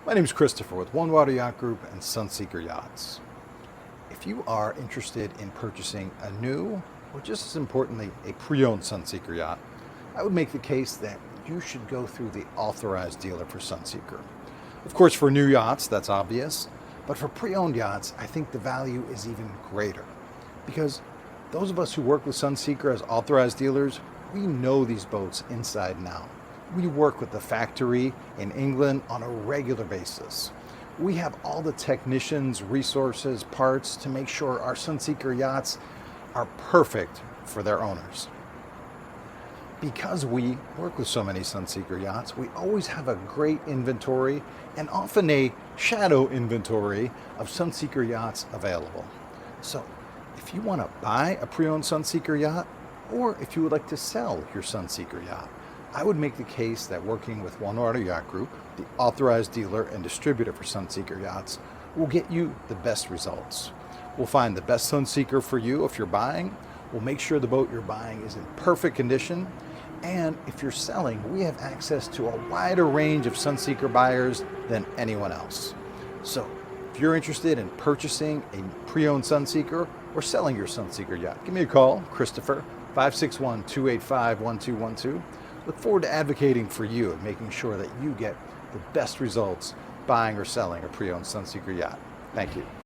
My name is Christopher with One Water Yacht Group and Sunseeker Yachts. If you are interested in purchasing a new, or just as importantly, a pre-owned Sunseeker yacht, I would make the case that you should go through the authorized dealer for Sunseeker. Of course, for new yachts, that's obvious, but for pre-owned yachts, I think the value is even greater. Because those of us who work with Sunseeker as authorized dealers, we know these boats inside and out. We work with the factory in England on a regular basis. We have all the technicians, resources, parts to make sure our Sunseeker yachts are perfect for their owners. Because we work with so many Sunseeker yachts, we always have a great inventory and often a shadow inventory of Sunseeker yachts available. So if you want to buy a pre-owned Sunseeker yacht, or if you would like to sell your Sunseeker yacht, I would make the case that working with One Water Yacht Group, the authorized dealer and distributor for Sunseeker yachts, will get you the best results. We'll find the best Sunseeker for you if you're buying. We'll make sure the boat you're buying is in perfect condition. And if you're selling, we have access to a wider range of Sunseeker buyers than anyone else. So if you're interested in purchasing a pre-owned Sunseeker or selling your Sunseeker yacht, give me a call, Christopher, 561-285-1212. Look forward to advocating for you and making sure that you get the best results buying or selling a pre-owned Sunseeker yacht. Thank you.